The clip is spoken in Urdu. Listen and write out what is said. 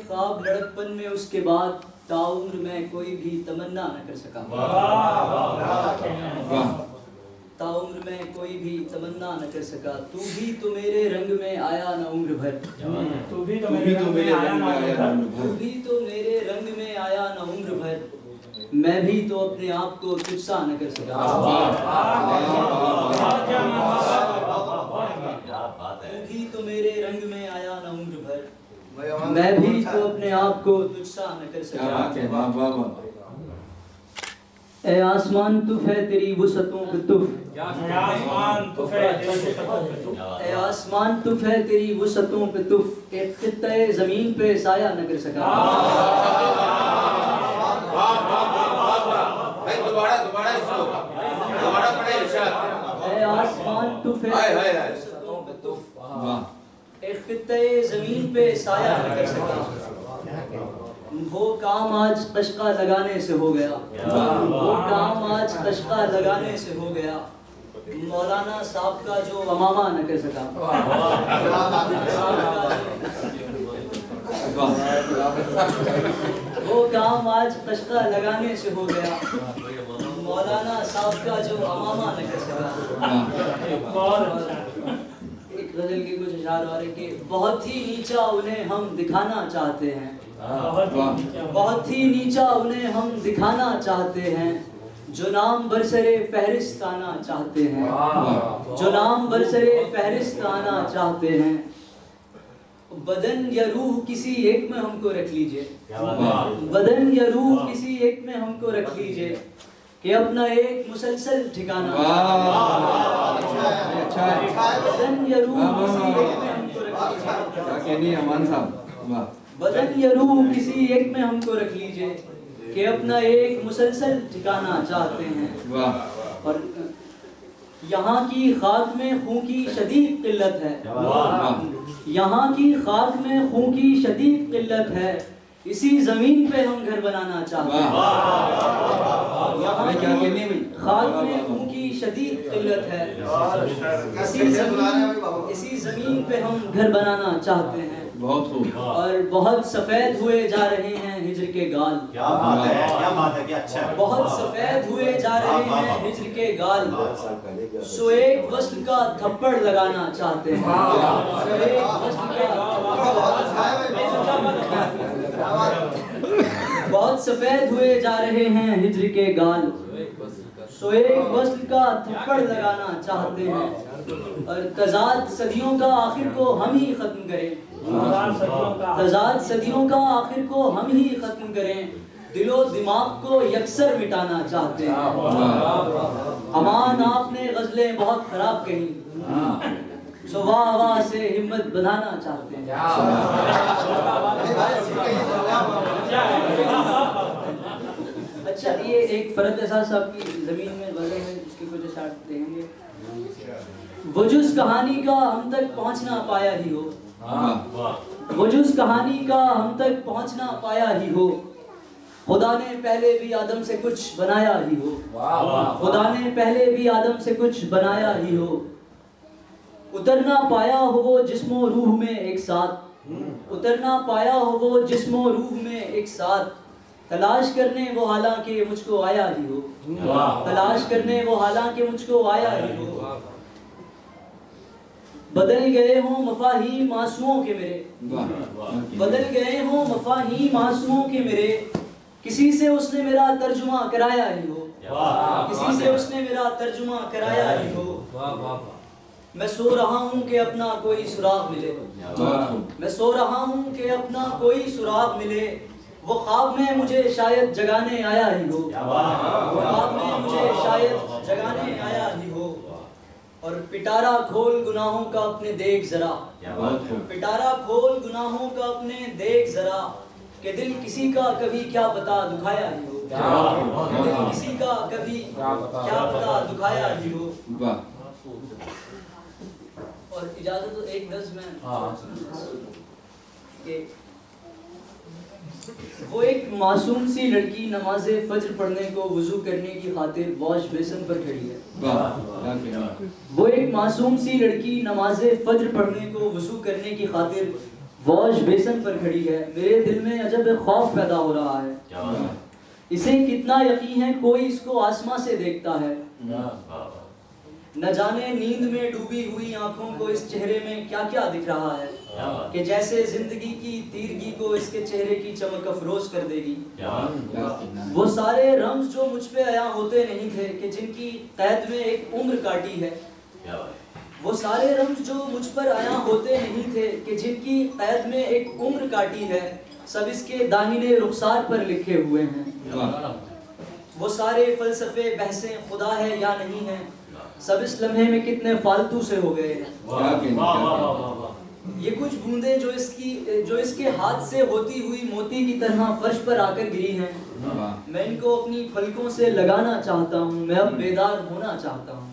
خواب لڑکپن میں اس کے بعد تاعمر میں کوئی بھی تمنا نہ کر سکا. تاعمر میں کوئی بھی تمنا نہ کر سکا. تو بھی تو میرے رنگ میں آیا نہ عمر بھر. تو بھی تو میرے رنگ میں آیا نہ عمر بھر. تو بھی تو میرے رنگ میں آیا نہ عمر بھر. میں بھی تو اپنے آپ کو تجھ سا نہ کر سکا. تو بھی تو میرے رنگ میں آیا نہ عمر بھر. میں بھی تو اپنے آپ کو تجھ سا نہ کر سکا. اے آسمان تف ہے تیری وسعتوں پہ تف. اے آسمان تف ہے تیری وسعتوں پہ تف. ایک خطہ زمین پہ سایہ نہ کر سکا. اے آسمان تف ہے وسعتوں پہ تف. ایک خطہ زمین پہ سایہ نہ کر سکا. وہ کام آج قشقہ لگانے سے ہو گیا. وہ کام آج قشقہ لگانے سے ہو گیا. مولانا صاحب کا جو امامہ نہ کر سکا. وہ کام آج قشقہ لگانے سے ہو گیا. مولانا صاحب کا جو امامہ نہ کر سکا. ایک غزل کے کچھ اشعار اور ہے کہ بہت ہی نیچا انہیں ہم دکھانا چاہتے ہیں. بہت ہی نیچا انہیں ہم دکھانا چاہتے ہیں. جو نام برسرے فہرست آنا چاہتے ہیں. جو نام برسرے فہرست آنا چاہتے ہیں. بدن یا روح کسی ایک میں ہم کو رکھ لیجئے. بدن یا روح کسی ایک میں ہم کو رکھ لیجئے کہ اپنا ایک مسلسل ٹھکانہ. بدن یا روح کسی ایک میں ہم کو رکھ لیجئے. بدن یا روح کسی ایک میں ہم کو رکھ لیجئے کہ اپنا ایک مسلسل ٹھکانہ چاہتے ہیں. اور یہاں کی خاک میں خون کی شدید قلت ہے. یہاں کی خاک میں خون کی شدید قلت ہے. اسی زمین پہ ہم گھر بنانا چاہتے ہیں. یہاں کی خاک میں خون کی شدید قلت ہے. اسی زمین پہ ہم گھر بنانا چاہتے ہیں. اور بہت سفید ہوئے جا رہے ہیں ہجر کے گال. بہت سفید ہوئے جا رہے ہیں ہجر کے گال. سو ایک وصل کا تھپڑ لگانا چاہتے ہیں. سو ایک وصل کا بہت سفید ہوئے جا رہے ہیں ہجر کے گال. سو ایک وصل کا تھپڑ لگانا چاہتے ہیں. اور تضاد صدیوں کا آخر کو ہم ہی ختم کریں. تضاد صدیوں کا آخر کو ہم ہی ختم کریں. دل و دماغ کو یکسر مٹانا چاہتے ہیں. امان آپ نے غزلیں بہت خراب کہیں. سو واہ واہ سے ہمت بڑھانا چاہتے ہیں. اچھا یہ ایک فرد احساس صاحب کی زمین میں غزل ہے جس کے کچھ اشعار دیں گے. وہ جز کہانی کا ہم تک پہنچنا پایا ہی ہو. وہ جز کہانی کا ہم تک پہنچنا پایا ہی ہو. خدا نے پہلے بھی آدم سے کچھ بنایا ہی ہو. خدا نے پہلے بھی آدم سے کچھ بنایا ہی ہو. اترنا پایا ہو وہ جسم و روح میں ایک ساتھ. اترنا پایا ہو وہ جسم و روح میں ایک ساتھ. تلاش کرنے وہ حالانکہ مجھ کو آیا ہی ہو. تلاش کرنے وہ حالانکہ مجھ کو آیا ہی ہو. بدل گئے ہوں مفاہیم معصوموں کے میرے. بدل گئے ہوں مفاہیم معصوموں کے میرے. کسی سے اس نے میرا ترجمہ کرایا ہی ہو. کسی سے اس نے میرا ترجمہ کرایا ہی ہو. میں سو رہا ہوں کہ اپنا کوئی سراغ ملے. میں سو رہا ہوں کہ اپنا کوئی سراغ ملے. وہ خواب میں مجھے شاید جگانے آیا ہی ہو. وہ خواب میں مجھے شاید جگانے آیا ہی ہو. اور پٹارا کھول گناہوں کا اپنے دیکھ ذرا. پٹارا کھول گناہوں کا اپنے دیکھ ذرا کہ دل کسی کا کبھی کیا پتا دکھایا ہی ہو. دل کسی کا کبھی کیا پتا دکھایا ہی ہو. اور اجازت تو ایک نظم ہے. وہ ایک معصوم سی لڑکی نماز فجر پڑھنے کو وضو کرنے کی خاطر واش بیسن پر کھڑی ہے. وہ ایک معصوم سی لڑکی نماز فجر پڑھنے کو وضو کرنے کی خاطر فوج بیسن پر کھڑی ہے، میرے دل میں عجب خوف پیدا ہو رہا ہے، اسے کتنا یقین ہے کوئی اس کو آسماں سے دیکھتا ہے، نہ جانے نیند میں ڈوبی ہوئی آنکھوں کو اس چہرے میں کیا کیا دکھ رہا ہے کہ جیسے زندگی کی تیرگی کو اس کے چہرے کی چمک افروز کر دے گی۔ وہ سارے رمز جو مجھ پہ عیاں ہوتے نہیں تھے کہ جن کی قید میں ایک عمر کاٹی ہے، وہ سارے رمز جو مجھ پر عیاں ہوتے نہیں تھے کہ جن کی قید میں ایک عمر کاٹی ہے، سب اس کے داہنے رخسار پر لکھے ہوئے ہیں۔ وہ سارے فلسفے بحثیں خدا ہے یا نہیں ہے، سب اس لمحے میں کتنے فالتو سے ہو گئے ہیں۔ یہ کچھ بوندیں جو اس کے ہاتھ سے ہوتی ہوئی موتی کی طرح فرش پر آ کر گری ہیں، میں ان کو اپنی پھلکوں سے لگانا چاہتا ہوں، میں اب بیدار ہونا چاہتا ہوں۔